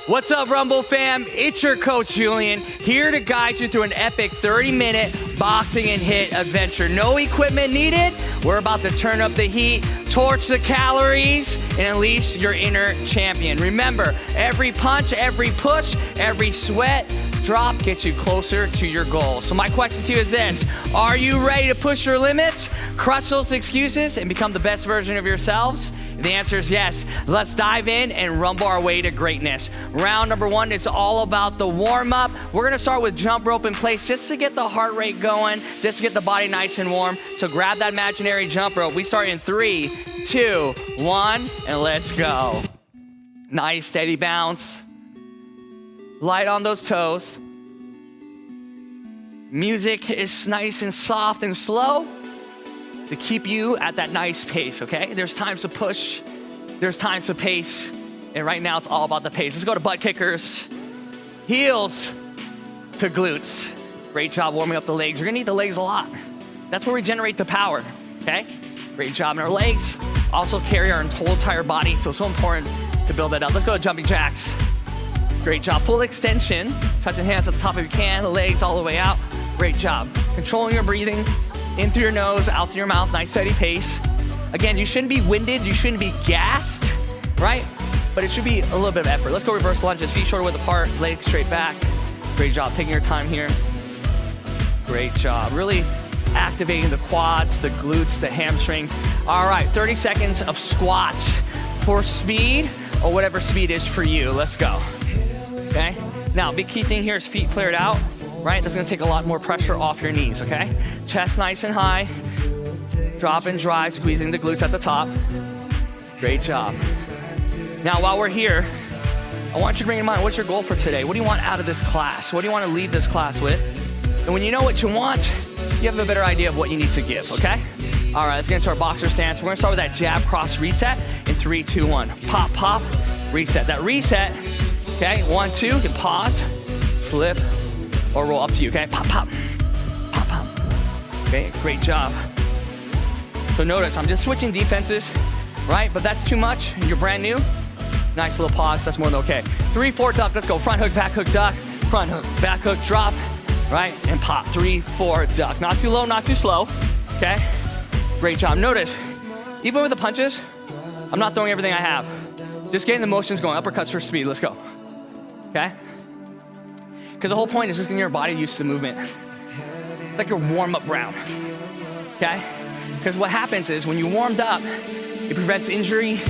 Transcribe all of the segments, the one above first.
What's up, Rumble fam? It's your coach, Julian, here to guide you through an epic 30-minute boxing and HIIT adventure. No equipment needed. We're about to turn up the heat, torch the calories, and unleash your inner champion. Remember, every punch, every push, every sweat drop gets you closer to your goal. So my question to you is this: are you ready to push your limits, crush those excuses, and become the best version of yourselves? The answer is yes. Let's dive in and rumble our way to greatness. Round number one, it's all about the warm-up. We're gonna start with jump rope in place just to get the heart rate going, just to get the body nice and warm. So grab that imaginary jump rope. We start in 3, 2, 1, and let's go. Nice, steady bounce. Light on those toes. Music is nice and soft and slow to keep you at that nice pace, okay? There's times to push, there's times to pace, and right now it's all about the pace. Let's go to butt kickers, heels to glutes. Great job warming up the legs. You're gonna need the legs a lot. That's where we generate the power, okay? Great job in our legs. Also carry our whole entire body, so it's so important to build that up. Let's go to jumping jacks. Great job, full extension. Touching hands at the top if you can, the legs all the way out. Great job. Controlling your breathing. In through your nose, out through your mouth, nice steady pace. Again, you shouldn't be winded, you shouldn't be gassed, right? But it should be a little bit of effort. Let's go reverse lunges, feet shoulder width apart, legs straight back. Great job, taking your time here. Great job, really activating the quads, the glutes, the hamstrings. All right, 30 seconds of squats for speed, or whatever speed is for you. Let's go, okay? Now, big key thing here is feet flared out. Right, that's gonna take a lot more pressure off your knees, okay? Chest nice and high, drop and drive, squeezing the glutes at the top. Great job. Now, while we're here, I want you to bring in mind, what's your goal for today? What do you want out of this class? What do you want to leave this class with? And when you know what you want, you have a better idea of what you need to give, okay? All right, let's get into our boxer stance. We're gonna start with that jab cross reset in 3, 2, 1. Pop, pop, reset. That reset, okay? 1, 2, you can pause, slip, or roll up to you, okay? Pop, pop, pop, pop. Okay, great job. So notice, I'm just switching defenses, right? But that's too much, you're brand new. Nice little pause, that's more than okay. 3, 4, duck, let's go. Front hook, back hook, duck. Front hook, back hook, drop, right? And pop, 3, 4, duck. Not too low, not too slow, okay? Great job. Notice, even with the punches, I'm not throwing everything I have. Just getting the motions going, uppercuts for speed, let's go, okay? Because the whole point is just getting your body used to the movement. It's like your warm-up round, okay? Because what happens is when you warmed up, it prevents injury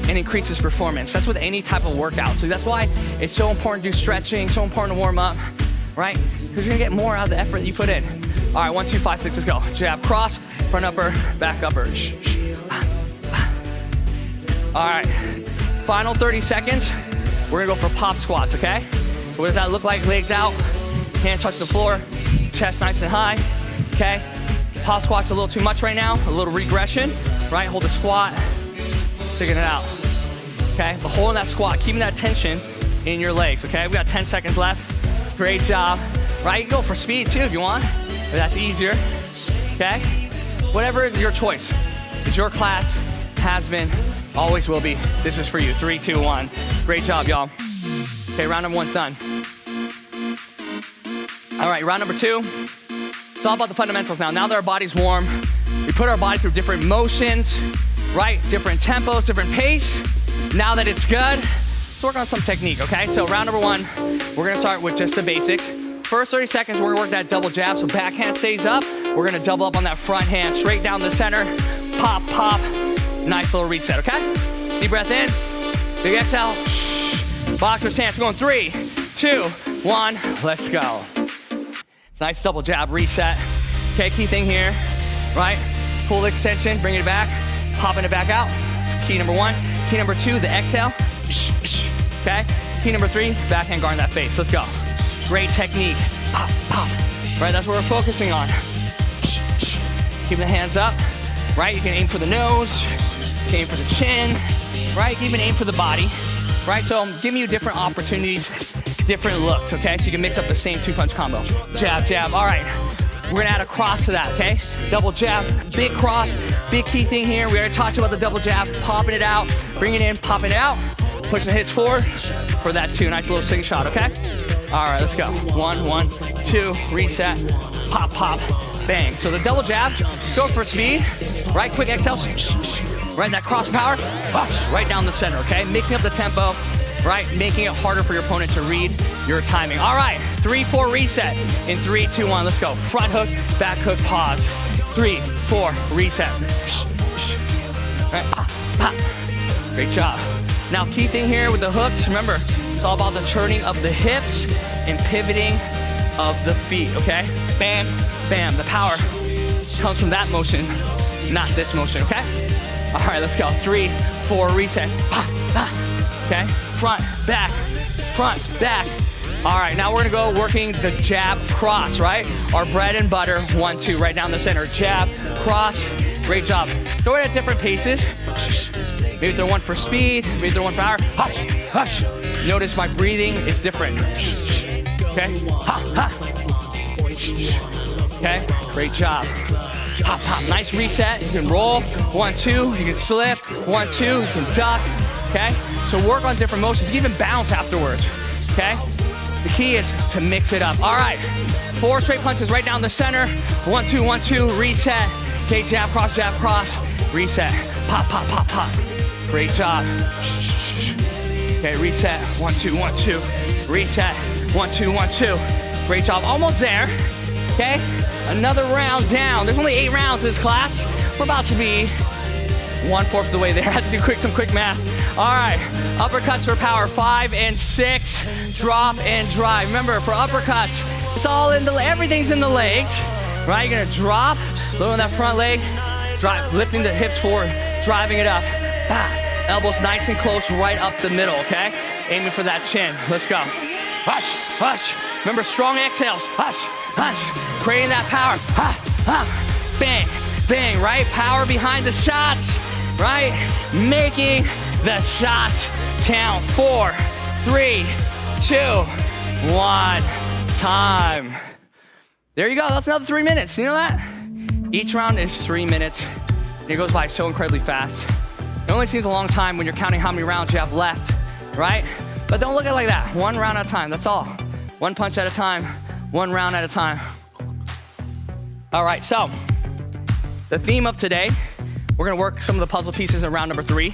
and increases performance. That's with any type of workout. So that's why it's so important to do stretching, so important to warm up, right? Because you're gonna get more out of the effort that you put in. All right, 1, 2, 5, 6, let's go. Jab, cross, front upper, back upper. All right, final 30 seconds. We're gonna go for pop squats, okay? What does that look like? Legs out, hands touch the floor, chest nice and high, okay? Pop squat's a little too much right now, a little regression, right? Hold the squat, figuring it out, okay? But holding that squat, keeping that tension in your legs, okay? We got 10 seconds left. Great job, right? You can go for speed too if you want, if that's easier, okay? Whatever is your choice. It's your class, has been, always will be. This is for you. 3, 2, 1. Great job, y'all. Okay, round number 1's done. All right, round number 2. It's all about the fundamentals now. Now that our body's warm, we put our body through different motions, right? Different tempos, different pace. Now that it's good, let's work on some technique, okay? So round number 1, we're gonna start with just the basics. First 30 seconds, we're gonna work that double jab. So back hand stays up. We're gonna double up on that front hand, straight down the center. Pop, pop, nice little reset, okay? Deep breath in, big exhale. Boxer stance, we're going 3, 2, 1, let's go. It's a nice double jab reset. Okay, key thing here, right? Full extension, bring it back, popping it back out. It's key number 1. Key number 2, the exhale. Okay, key number 3, backhand guard in that face. Let's go. Great technique. Pop, pop. Right, that's what we're focusing on. Keep the hands up, right? You can aim for the nose, you can aim for the chin, right? You can even aim for the body. Right, so I'm giving you different opportunities, different looks, okay? So you can mix up the same 2-punch combo. Jab, jab, all right. We're gonna add a cross to that, okay? Double jab, big cross, big key thing here. We already talked about the double jab, popping it out, bring it in, popping it out. Push the hips forward for that 2. Nice little sing shot, okay? All right, let's go. 1, 1, 2, reset, pop, pop, bang. So the double jab, go for speed, right? Quick exhale, right? That cross power, right down the center, okay? Mixing up the tempo, right? Making it harder for your opponent to read your timing. All right, 3, 4, reset. In 3, 2, 1, let's go. Front hook, back hook, pause. 3, 4, reset. Right, pop, pop. Great job. Now, key thing here with the hooks, remember, it's all about the turning of the hips and pivoting of the feet, okay? Bam, bam. The power comes from that motion, not this motion, okay? All right, let's go. 3, 4, reset. Okay? Front, back, front, back. All right, now we're gonna go working the jab cross, right? Our bread and butter, 1, 2, right down the center. Jab, cross, great job. Throw it at different paces. Maybe throw one for speed, maybe throw one for power. Hush, hush. Notice my breathing is different. Okay? Ha, ha. Okay? Great job. Pop, pop. Nice reset. You can roll. 1, 2. You can slip. 1, 2. You can duck. Okay? So work on different motions. You can even bounce afterwards. Okay? The key is to mix it up. All right. 4 straight punches right down the center. 1, 2, 1, 2. Reset. Okay, jab, cross, reset. Pop, pop, pop, pop. Great job. Okay, reset. 1, 2, 1, 2. Reset. 1, 2, 1, 2. Great job. Almost there. Okay, another round down. There's only 8 rounds in this class. We're about to be 1/4 of the way there. I had to do some quick math. All right, uppercuts for power. 5 and 6. Drop and drive. Remember, for uppercuts, it's all in everything's in the legs. Right, you're gonna drop, lower that front leg, drive, lifting the hips forward, driving it up. Bah. Elbows nice and close, right up the middle, okay? Aiming for that chin. Let's go. Hush, hush. Remember, strong exhales. Hush, hush. Creating that power. Ha, ha. Bang, bang, right? Power behind the shots, right? Making the shots count. 4, 3, 2, 1. Time. There you go. That's another 3 minutes. You know that? Each round is 3 minutes. It goes by so incredibly fast. It only seems a long time when you're counting how many rounds you have left, right? But don't look at it like that. 1 round at a time, that's all. 1 punch at a time, 1 round at a time. All right, so the theme of today, we're gonna work some of the puzzle pieces in round number 3.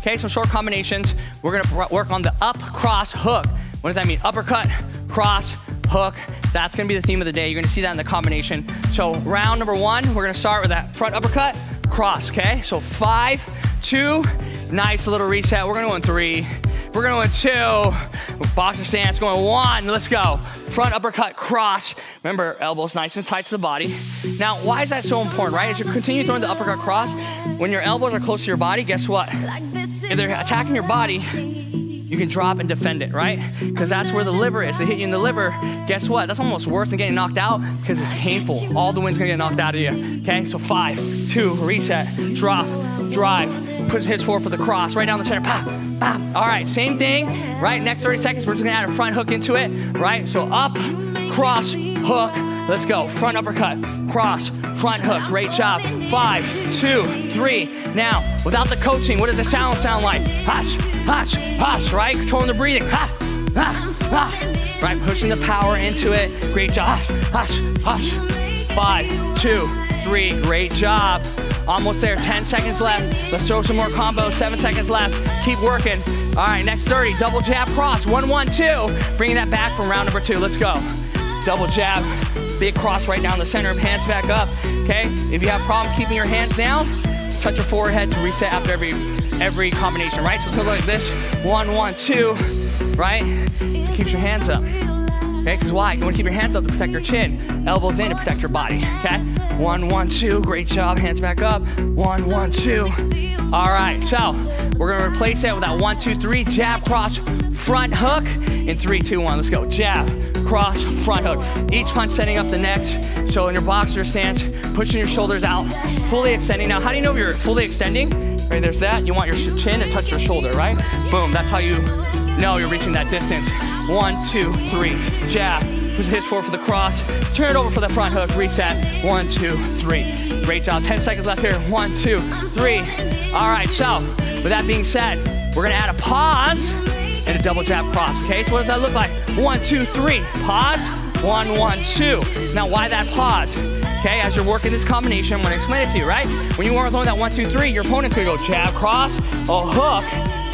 Okay, some short combinations. We're gonna work on the up, cross, hook. What does that mean? Uppercut, cross, hook. That's gonna be the theme of the day. You're gonna see that in the combination. So round number 1, we're gonna start with that front uppercut, cross, okay? So 5, 2, nice little reset. We're gonna go in 3. We're gonna go in 2. Boxer stance, going 1, let's go. Front uppercut, cross. Remember, elbows nice and tight to the body. Now, why is that so important, right? As you continue throwing the uppercut cross, when your elbows are close to your body, guess what? If they're attacking your body, you can drop and defend it, right? Because that's where the liver is. They hit you in the liver, guess what? That's almost worse than getting knocked out because it's painful. All the wind's gonna get knocked out of you, okay? So 5, 2, reset, drop, drive, push the hips forward for the cross, right down the center, pop, pop. All right, same thing, right? Next 30 seconds, we're just gonna add a front hook into it, right? So up, cross, hook, let's go. Front uppercut, cross, front hook, great job. 5, 2, 3. Now, without the coaching, what does the sound like? Hush, hush, hush, right? Controlling the breathing, ha, ha, ha. Right, pushing the power into it, great job. Hush, hush, hush. 5, 2, 3, great job. Almost there, 10 seconds left. Let's throw some more combos, 7 seconds left. Keep working. All right, next 30, double jab cross, 1, 1, 2. Bringing that back from round number 2, let's go. Double jab, big cross right down the center, hands back up, okay? If you have problems keeping your hands down, touch your forehead to reset after every combination, right? So let's go like this, 1, 1, 2, right? So keep your hands up, okay? Because why? You want to keep your hands up to protect your chin, elbows in to protect your body, okay? 1, 1, 2, great job, hands back up, 1, 1, 2. All right, so we're gonna replace it with that 1, 2, 3, jab, cross, front hook, in 3, 2, 1, let's go. Jab, cross, front hook. Each punch setting up the next. So in your boxer stance, pushing your shoulders out, fully extending. Now, how do you know if you're fully extending? Right, there's that. You want your chin to touch your shoulder, right? Boom, that's how you know you're reaching that distance. 1, 2, 3, jab. Push the hips forward for the cross. Turn it over for the front hook, reset. 1, 2, 3. Great job, 10 seconds left here. 1, 2, 3. All right, so With that being said, we're gonna add a pause and a double jab cross, okay? So what does that look like? 1, 2, 3, pause, 1, 1, 2. Now why that pause? Okay, as you're working this combination, I'm gonna explain it to you, right? When you work on that 1, 2, 3, your opponent's gonna go jab, cross, a hook,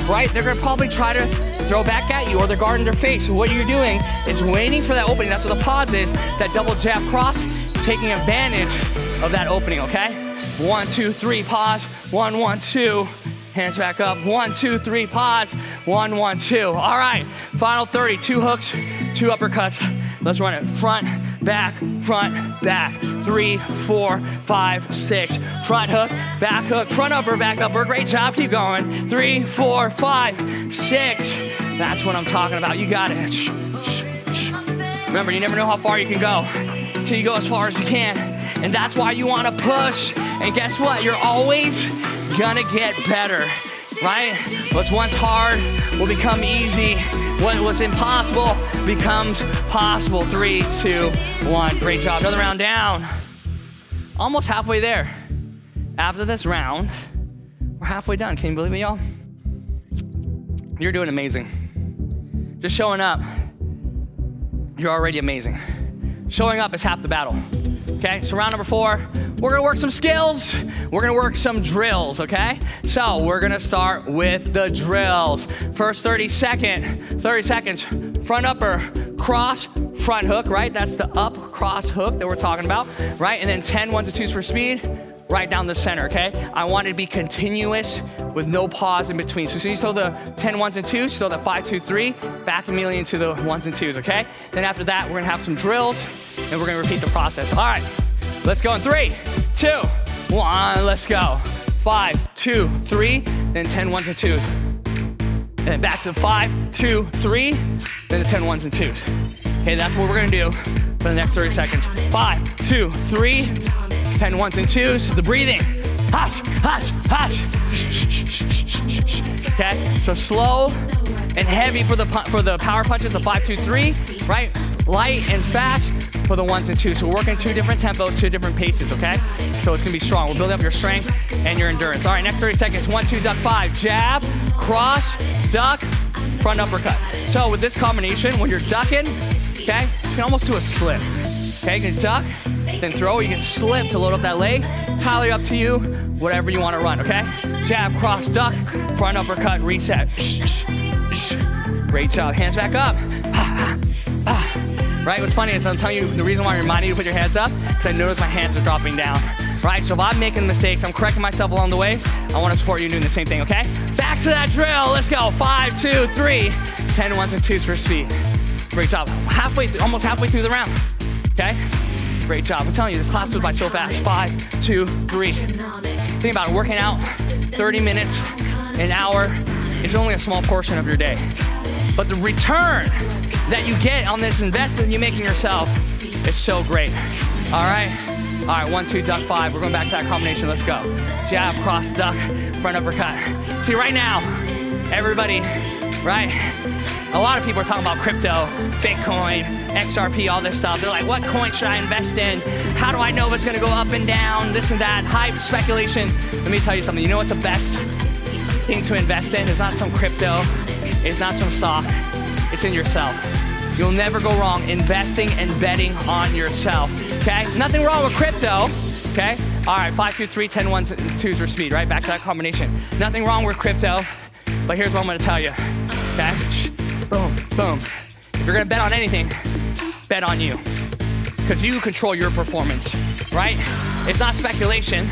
right? They're gonna probably try to throw back at you, or they're guarding their face. So what you're doing is waiting for that opening. That's what the pause is. That double jab cross, taking advantage of that opening, okay? 1, 2, 3, pause, 1, 1, 2. Hands back up, 1, 2, 3, pause, 1, 1, 2. All right, final 30, 2 hooks, 2 uppercuts. Let's run it, front, back, 3, 4, 5, 6. Front hook, front upper, back upper. Great job, keep going. 3, 4, 5, 6. That's what I'm talking about, you got it. Remember, you never know how far you can go until you go as far as you can. And that's why you wanna push. And guess what, you're always gonna get better, right? What's once hard will become easy. What was impossible becomes possible. 3, 2, 1. Great job. Another round down. Almost halfway there. After this round, we're halfway done. Can you believe it, y'all? You're doing amazing. Just showing up, you're already amazing. Showing up is half the battle. Okay, so round number 4, we're gonna work some skills. We're gonna work some drills, okay? So we're gonna start with the drills. First 30 seconds, front upper, cross, front hook, right? That's the up cross hook that we're talking about, right? And then 10 1s and 2s for speed, right down the center, okay? I want it to be continuous with no pause in between. So as soon as you throw the 10 1s and 2s, throw the 5, 2, 3, back immediately into the 1s and 2s, okay? Then after that, we're gonna have some drills, and we're gonna repeat the process. All right, let's go in 3, 2, 1, let's go. 5, 2, 3, then 10 1s and 2s. And then back to 5, 2, 3, then the 10 1s and 2s. Okay, that's what we're gonna do for the next 30 seconds. 5, 2, 3, 10 1s and 2s, the breathing. Hush, hush, hush. Okay, so slow and heavy for the power punches, the 5, 2, 3, right? Light and fast for the 1s and 2s. So we're working 2 different tempos, 2 different paces, okay? So it's gonna be strong. We'll build up your strength and your endurance. All right, next 30 seconds. 1, 2, duck, 5. Jab, cross, duck, front uppercut. So with this combination, when you're ducking, okay, you can almost do a slip. Okay, you can duck, then throw. You can slip to load up that leg. Entirely up to you, whatever you want to run, okay? Jab, cross, duck, front uppercut, reset. Great job. Hands back up. Right, what's funny is I'm telling you the reason why I'm reminding you to put your hands up, because I notice my hands are dropping down. Right, so if I'm making mistakes, I'm correcting myself along the way, I want to support you doing the same thing, okay? Back to that drill, let's go. 5, 2, 3, 10 1s and 2s for speed. Great job. Almost halfway through the round, okay? Great job. I'm telling you, this class goes by so fast. 5, 2, 3. Think about it, working out 30 minutes, an hour, is only a small portion of your day. But the return that you get on this investment you make in yourself is so great. All right? All right, 1, 2, duck, 5. We're going back to that combination. Let's go. Jab, cross, duck, front uppercut. See, right now, everybody, right? A lot of people are talking about crypto, Bitcoin, XRP, all this stuff. They're like, what coin should I invest in? How do I know if it's going to go up and down, this and that, hype, speculation? Let me tell you something. You know what's the best thing to invest in? It's not some crypto. It's not some stock. It's in yourself. You'll never go wrong investing and betting on yourself, okay? Nothing wrong with crypto, okay? All right, 5, 2, 3, 10 1s and 2s for speed, right? Back to that combination. Nothing wrong with crypto, but here's what I'm gonna tell you, okay? Boom, boom. If you're gonna bet on anything, bet on you, because you control your performance, right? It's not speculation,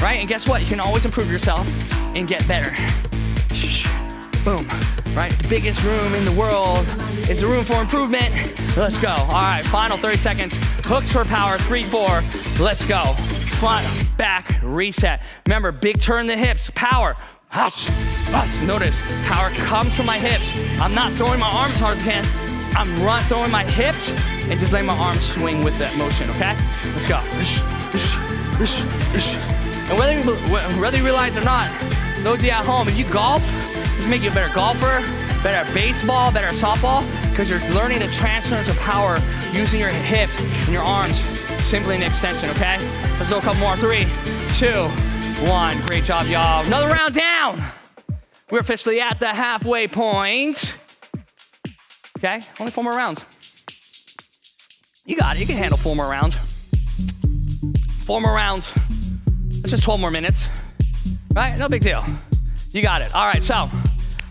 right? And guess what? You can always improve yourself and get better. Boom, right? The biggest room in the world is the room for improvement. Let's go. All right, final 30 seconds. Hooks for power, 3, 4. Let's go. Front, back, reset. Remember, big turn the hips, power. Hush, hush. Notice, power comes from my hips. I'm not throwing my arms as hard as I can. I'm throwing my hips and just letting my arms swing with that motion, okay? Let's go. And whether you realize it or not, those of you at home, if you golf, this will make you a better golfer, better at baseball, better at softball, because you're learning the transference of power using your hips and your arms, simply an extension, okay? Let's do a couple more. 3, 2, 1. Great job, y'all. Another round down. We're officially at the halfway point. Okay, only 4 more rounds. You got it, you can handle 4 more rounds. 4 more rounds, that's just 12 more minutes, right? No big deal. You got it. All right, so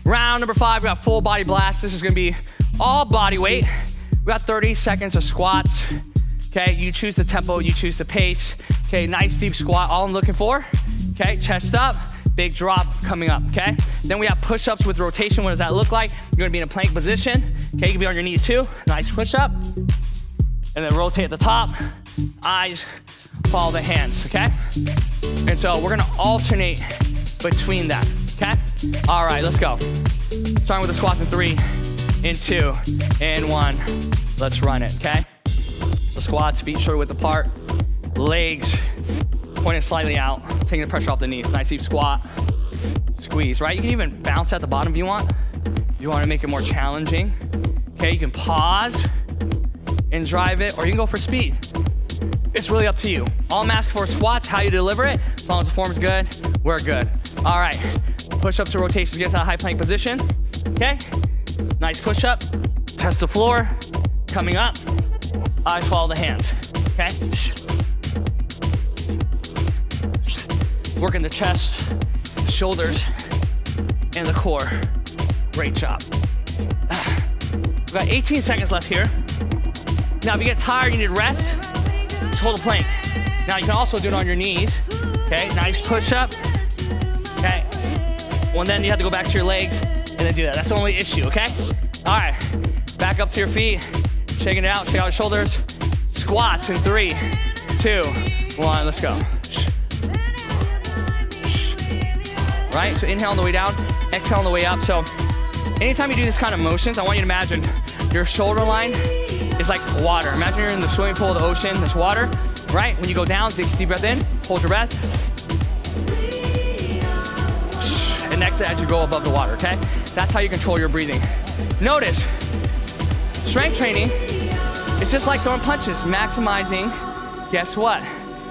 round number 5, we got full body blast. This is gonna be all body weight. We got 30 seconds of squats. Okay, you choose the tempo, you choose the pace. Okay, nice deep squat, all I'm looking for. Okay, chest up, big drop coming up, okay? Then we have push-ups with rotation. What does that look like? You're gonna be in a plank position. Okay, you can be on your knees too. Nice push-up. And then rotate at the top. Eyes follow the hands, okay? And so we're gonna alternate between that, okay? All right, let's go. Starting with the squats in 3, in 2, in 1. Let's run it, okay? So squats, feet shoulder width apart, legs pointed slightly out, taking the pressure off the knees. Nice deep squat, squeeze, right? You can even bounce at the bottom if you want. If you want to make it more challenging. Okay, you can pause and drive it, or you can go for speed. It's really up to you. All I'm asking for is squats, how you deliver it. As long as the form's good, we're good. All right, push-ups to rotations, get to that high plank position. Okay, nice push-up, test the floor, coming up, eyes follow the hands, okay? Working the chest, shoulders, and the core. Great job. We've got 18 seconds left here. Now, if you get tired, you need rest, just hold a plank. Now, you can also do it on your knees. Okay, nice push-up. Okay, well, then you have to go back to your legs and then do that. That's the only issue, okay? All right, back up to your feet, shaking it out, shake out your shoulders. Squats in 3, 2, 1, let's go. Right, so inhale on the way down, exhale on the way up. So anytime you do this kind of motions, I want you to imagine your shoulder line is like water. Imagine you're in the swimming pool of the ocean, there's water, right? When you go down, take a deep breath in, hold your breath. And exhale as you go above the water, okay? That's how you control your breathing. Notice, strength training is just like throwing punches, maximizing, guess what?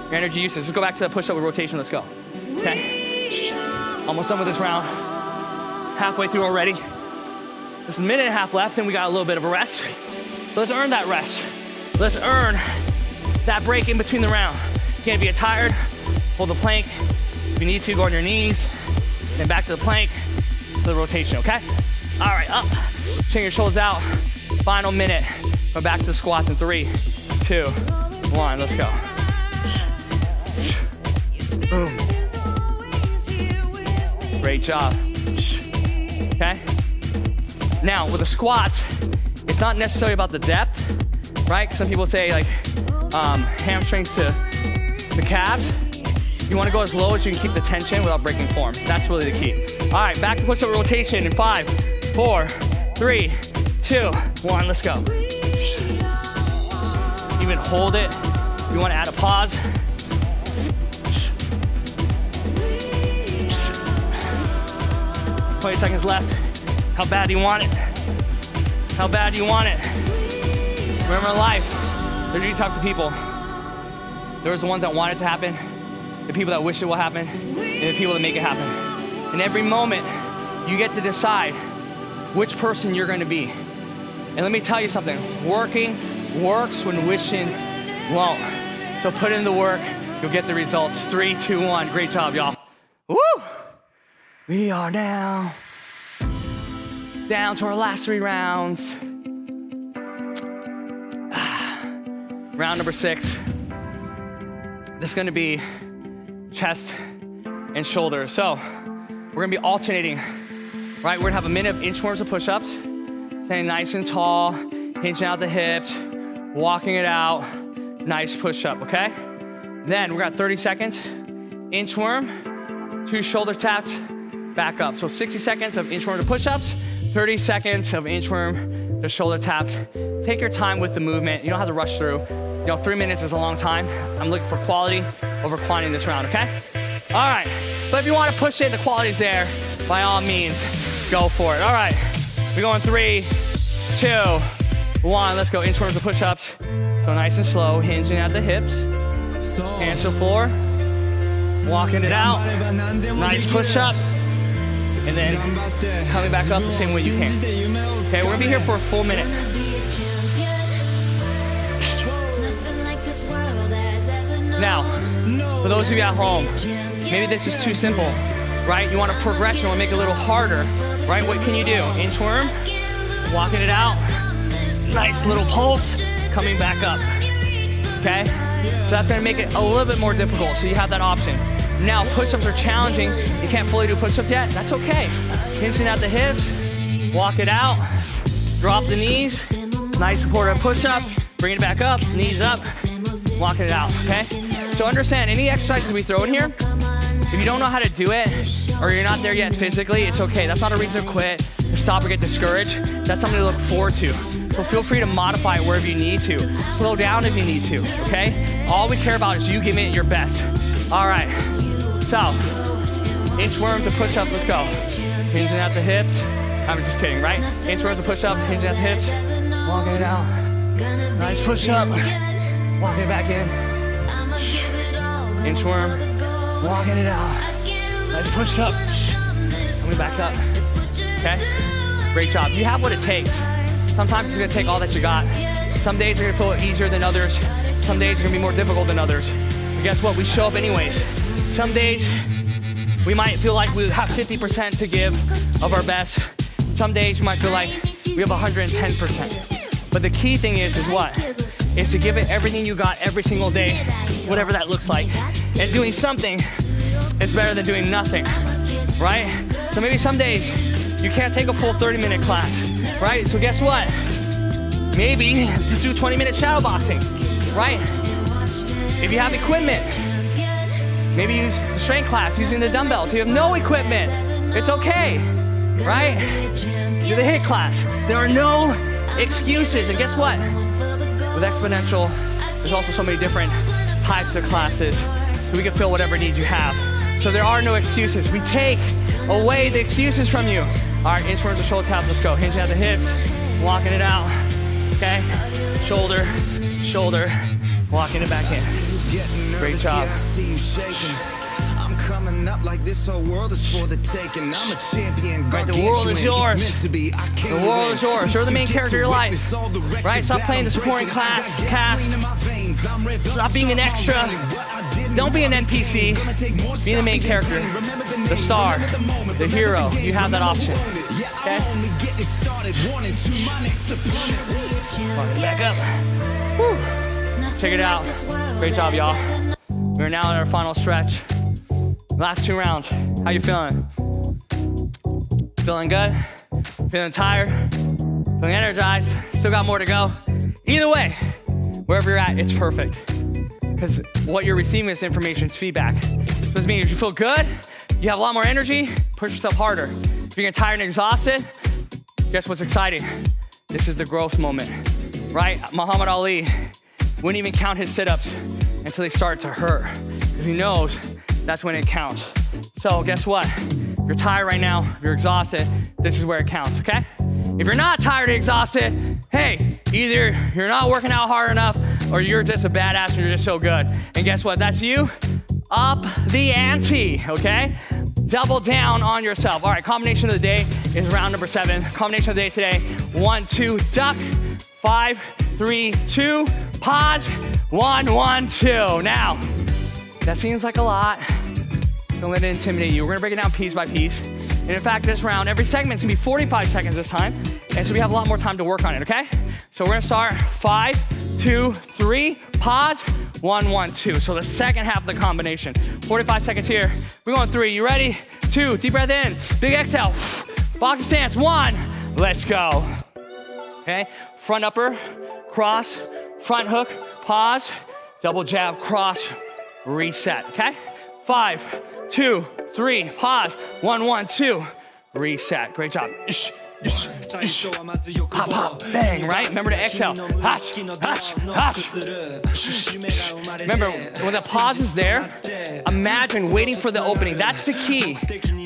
Your energy usage. Let's go back to the push-up with rotation, let's go, okay? Almost done with this round. Halfway through already. There's a minute and a half left and we got a little bit of a rest. So let's earn that rest. Let's earn that break in between the round. Again, if you get tired, hold the plank. If you need to, go on your knees. Then back to the plank, to the rotation, okay? All right, up. Shake your shoulders out. Final minute. Go back to the squats in 3, 2, 1, let's go. Boom. Great job. Okay? Now, with the squats, it's not necessarily about the depth, right? Some people say like hamstrings to the calves. You want to go as low as you can keep the tension without breaking form. That's really the key. All right, back to push-up rotation in 5, 4, 3, 2, 1, let's go. Even hold it. You want to add a pause. 20 seconds left. How bad do you want it? How bad do you want it? Remember in life, there are these types of people. There's the ones that want it to happen, the people that wish it will happen, and the people that make it happen. In every moment, you get to decide which person you're going to be. And let me tell you something, working works when wishing won't. So put in the work, you'll get the results. 3, 2, 1, great job, y'all. Woo! We are now down to our last 3 rounds. Round number 6. This is gonna be chest and shoulders. So we're gonna be alternating, right? We're gonna have a minute of inchworms and push-ups, staying nice and tall, hinging out the hips, walking it out, nice push-up, okay? Then we're got 30 seconds, inchworm, 2 shoulder taps, back up. So 60 seconds of inchworm to push-ups, 30 seconds of inchworm to shoulder taps. Take your time with the movement. You don't have to rush through. 3 minutes is a long time. I'm looking for quality over quantity in this round, okay? All right, but if you want to push it, the quality's there. By all means, go for it. All right, we're going 3, 2, 1. Let's go, inchworms to push-ups. So nice and slow, hinging at the hips. Hands to the floor, walking it out. Nice push-up. and then coming back up the same way you can. Okay, we're gonna be here for a full minute. Now, for those of you at home, maybe this is too simple, right? You want a progression, you want to make it a little harder, right? What can you do? Inchworm, walking it out, nice little pulse, coming back up, okay? So that's gonna make it a little bit more difficult, so you have that option. Now, push-ups are challenging. You can't fully do push-ups yet, that's okay. Hinging out the hips, walk it out, drop the knees, nice supportive push-up, bring it back up, knees up, walking it out, okay? So understand, any exercises we throw in here, if you don't know how to do it, or you're not there yet physically, it's okay. That's not a reason to quit, to stop or get discouraged. That's something to look forward to. So feel free to modify it wherever you need to. Slow down if you need to, okay? All we care about is you giving it your best. All right, so, inchworm to push up, let's go. Hinging at the hips, I'm just kidding, right? Inchworm to push up, hinging at the hips, walking it out. Nice push up, walking it back in. Inchworm, walking it out. Nice push up, coming back up, okay? Great job, you have what it takes. Sometimes it's gonna take all that you got. Some days are gonna feel easier than others. Some days are gonna be more difficult than others. But guess what, we show up anyways. Some days we might feel like we have 50% to give of our best. Some days you might feel like we have 110%. But the key thing is what? Is to give it everything you got every single day, whatever that looks like. And doing something is better than doing nothing, right? So maybe some days you can't take a full 30-minute class, right? So guess what? Maybe just do 20-minute shadow boxing, right? If you have equipment, maybe use the strength class using the dumbbells. If you have no equipment, it's okay, right? Do the HIIT class. There are no excuses. And guess what? With Exponential, there's also so many different types of classes, so we can fill whatever need you have. So there are no excuses. We take away the excuses from you. All right, inchworms to shoulder taps, let's go. Hinging at the hips, walking it out, okay? Shoulder, shoulder, walking it back in. Great job. Coming up like this whole world is for the taking. I'm a champion. Right, the world is yours. The world is yours. You're the main character of your life. Right? Stop playing the supporting cast. Stop being an extra. Don't be an NPC. Be the main character. The star. The hero. You have that option. Okay? Back up. Woo. Check it out. Great job, y'all. We're now in our final stretch. Last 2 rounds. How you feeling? Feeling good? Feeling tired? Feeling energized? Still got more to go? Either way, wherever you're at, it's perfect. Because what you're receiving is information, it's feedback. So this means if you feel good, you have a lot more energy, push yourself harder. If you're getting tired and exhausted, guess what's exciting? This is the growth moment, right? Muhammad Ali wouldn't even count his sit-ups until they start to hurt. Because he knows that's when it counts. So guess what? If you're tired right now, if you're exhausted, this is where it counts, okay? If you're not tired and exhausted, hey, either you're not working out hard enough or you're just a badass and you're just so good. And guess what? That's you. Up the ante, okay? Double down on yourself. All right, combination of the day is round number 7. Combination of the day today, 1, 2, duck, 5, 3, 2, pause, 1, 1, 2. Now, that seems like a lot. Don't let it intimidate you. We're gonna break it down piece by piece. And in fact, this round, every segment's gonna be 45 seconds this time. And so we have a lot more time to work on it, okay? So we're gonna start 5, 2, 3, pause, 1, 1, 2. So the second half of the combination. 45 seconds here. We're going 3, you ready? 2, deep breath in, big exhale. Boxing stance, 1, let's go. Okay, front upper, cross, front hook, pause, double jab, cross, reset, okay? 5, 2, 3, pause, 1, 1, 2, reset. Great job. Pop, pop, bang, right? Remember to exhale. Hash, hash, hash. Remember, when the pause is there, imagine waiting for the opening. That's the key.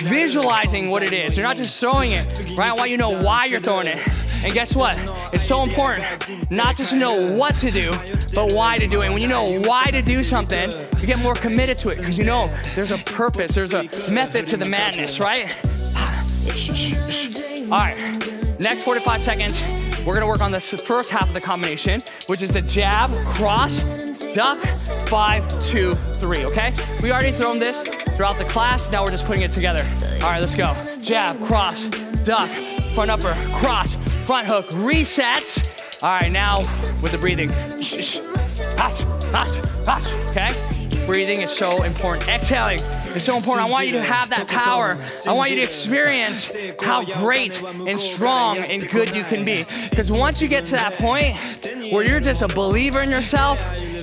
Visualizing what it is. You're not just throwing it, right? I want you to know why you're throwing it. And guess what? It's so important not just to know what to do, but why to do it. And when you know why to do something, you get more committed to it because you know there's a purpose, there's a method to the madness, right? All right, next 45 seconds, we're gonna work on the first half of the combination, which is the jab, cross, duck, 5, 2, 3, okay? We already thrown this throughout the class, now we're just putting it together. All right, let's go. Jab, cross, duck, front upper, cross, front hook, resets. All right, now with the breathing. Okay? Breathing is so important. Exhaling is so important. I want you to have that power. I want you to experience how great and strong and good you can be. Because once you get to that point where you're just a believer in yourself,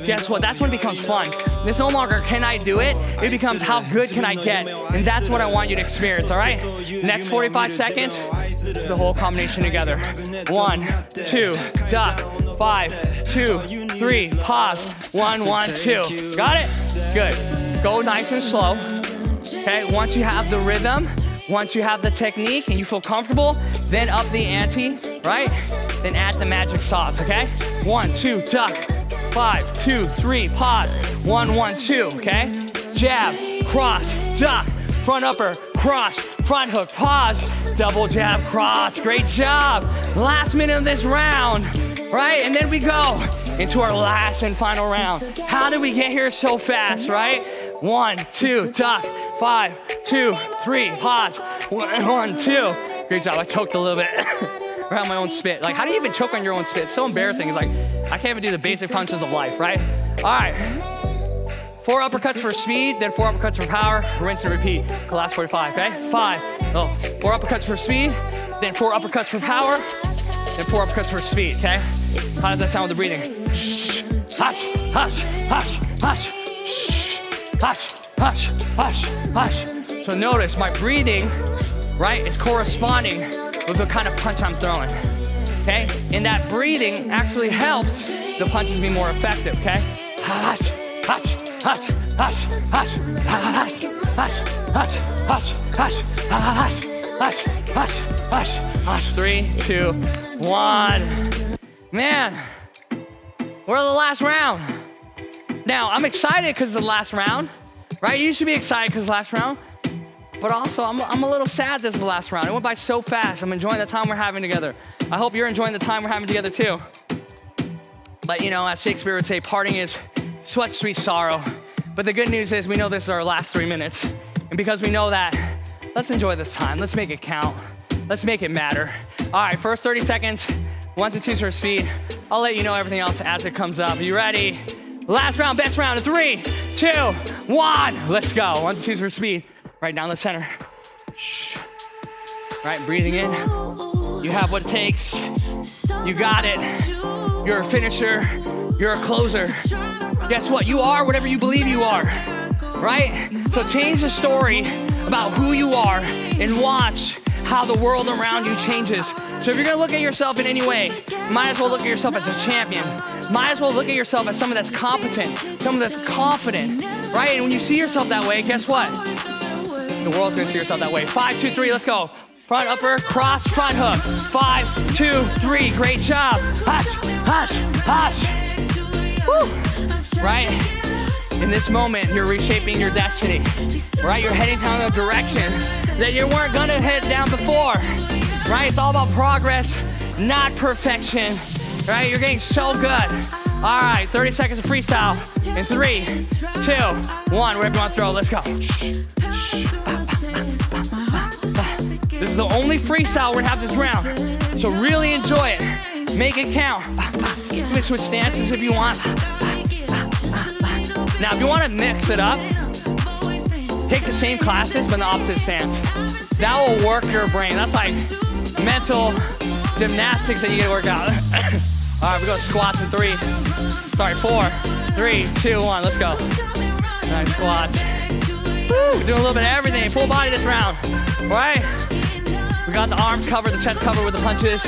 guess what? That's when it becomes fun. It's no longer, can I do it? It becomes, how good can I get? And that's what I want you to experience, all right? Next 45 seconds, the whole combination together. 1, 2, duck, 5, 2, 3, pause, 1, 1, 2. Got it? Good. Go nice and slow. Okay, once you have the rhythm, once you have the technique and you feel comfortable, then up the ante, right? Then add the magic sauce, okay? 1, 2, duck, 5, 2, 3, pause, 1, 1, 2, okay? Jab, cross, duck, front upper, cross, front hook, pause, double jab, cross. Great job. Last minute of this round, right? And then we go into our last and final round. How did we get here so fast, right? 1, 2, duck, 5, 2, 3, pause, 1, 2. Great job. I choked a little bit around my own spit. Like, how do you even choke on your own spit? It's so embarrassing. It's like, I can't even do the basic functions of life, right? All right. 4 uppercuts for speed, then 4 uppercuts for power. Rinse and repeat. The last 45, okay? 4 uppercuts for speed, then 4 uppercuts for power, then 4 uppercuts for speed, okay? How does that sound with the breathing? Hush, hush, hush, hush, hush, hush, hush, hush. So notice my breathing, right, is corresponding with the kind of punch I'm throwing, okay? And that breathing actually helps the punches be more effective, okay? Hush, hush, hush, hush, hush, hush, hush, hush, hush, hush, hush, hush, hush, hush, hush. 3, 2, 1. Man, we're in the last round. Now, I'm excited because it's the last round, right? You should be excited because it's the last round. But also, I'm a little sad this is the last round. It went by so fast. I'm enjoying the time we're having together. I hope you're enjoying the time we're having together too. But you know, as Shakespeare would say, parting is such sweet sorrow. But the good news is we know this is our last 3 minutes. And because we know that, let's enjoy this time. Let's make it count. Let's make it matter. All right, first 30 seconds, 1 to 2 for speed. I'll let you know everything else as it comes up. You ready? Last round, best round. 3, 2, 1. Let's go. 1 to 2 for speed. Right down the center. Shh. Right, breathing in. You have what it takes. You got it. You're a finisher. You're a closer. Guess what? You are whatever you believe you are. Right? So change the story about who you are and watch how the world around you changes. So if you're gonna look at yourself in any way, might as well look at yourself as a champion. Might as well look at yourself as someone that's competent, someone that's confident, right? And when you see yourself that way, guess what? The world's gonna see yourself that way. 5, 2, 3, let's go. Front upper, cross, front hook. 5, 2, 3, great job. Hush, hush, hush. Woo. Right? In this moment, you're reshaping your destiny. Right? You're heading down a direction that you weren't gonna head down before. Right? It's all about progress, not perfection. Right? You're getting so good. All right, 30 seconds of freestyle. In 3, 2, 1, whatever you want to throw, let's go. This is the only freestyle we're gonna have this round. So really enjoy it. Make it count. You can switch stances if you want. Now, if you want to mix it up, take the same classes, but in the opposite stance. That will work your brain. That's like mental gymnastics that you get to work out. All right, we go squats in 4, 3, 2, 1, let's go. Nice squats. Woo, we're doing a little bit of everything, full body this round, all right? We got the arms covered, the chest covered with the punches.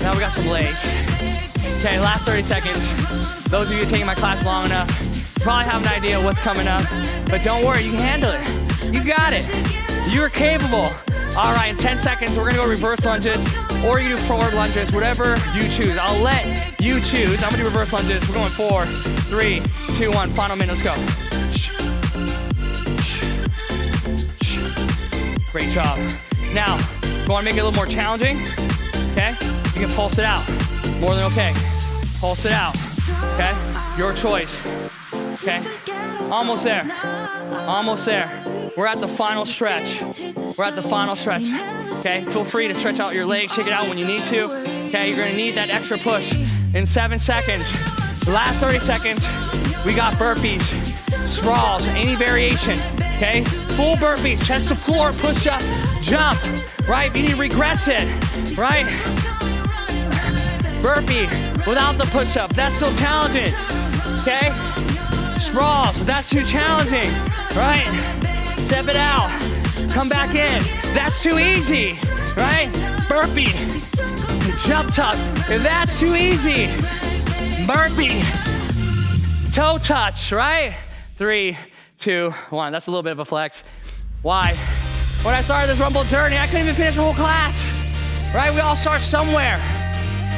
Now we got some legs. Okay, last 30 seconds. Those of you taking my class long enough, probably have an idea what's coming up, but don't worry, you can handle it. You got it. You're capable. All right, in 10 seconds, we're gonna go reverse lunges, or you do forward lunges, whatever you choose. I'll let you choose. I'm gonna do reverse lunges. We're going 4, 3, 2, 1. Final minute, let's go. Great job. Now, if you wanna make it a little more challenging, okay? You can pulse it out. More than okay. Pulse it out, okay? Your choice, okay? Almost there, almost there. We're at the final stretch. We're at the final stretch, okay? Feel free to stretch out your legs, shake it out when you need to, okay? You're gonna need that extra push in 7 seconds. The last 30 seconds, we got burpees, sprawls, any variation, okay? Full burpees, chest to floor, push up, jump, right? If you regrets it, right? Burpee without the push up, that's still challenging, okay? Sprawls, but that's too challenging, right? Step it out, come back in, that's too easy, right? Burpee, jump tuck, if that's too easy, burpee, toe touch, right? 3, 2, 1, that's a little bit of a flex. Why? When I started this Rumble journey, I couldn't even finish the whole class, right? We all start somewhere,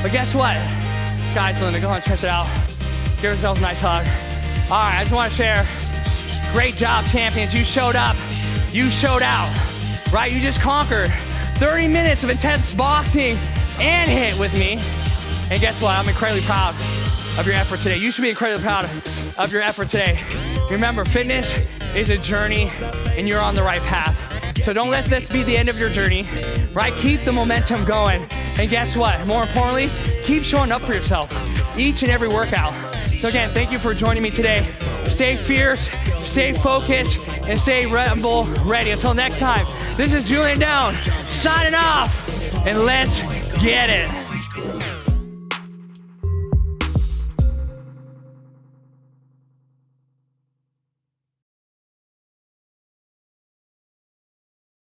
but guess what? Sky's the limit, go ahead and stretch it out. Give yourselves a nice hug. All right, I just want to share, great job, champions. You showed up, you showed out, right? You just conquered 30 minutes of intense boxing and HIIT with me. And guess what? I'm incredibly proud of your effort today. You should be incredibly proud of your effort today. Remember, fitness is a journey and you're on the right path. So don't let this be the end of your journey, right? Keep the momentum going. And guess what? More importantly, keep showing up for yourself each and every workout. So again, thank you for joining me today. Stay fierce, stay focused, and stay Rumble ready. Until next time, this is Julian Down, signing off, and let's get it.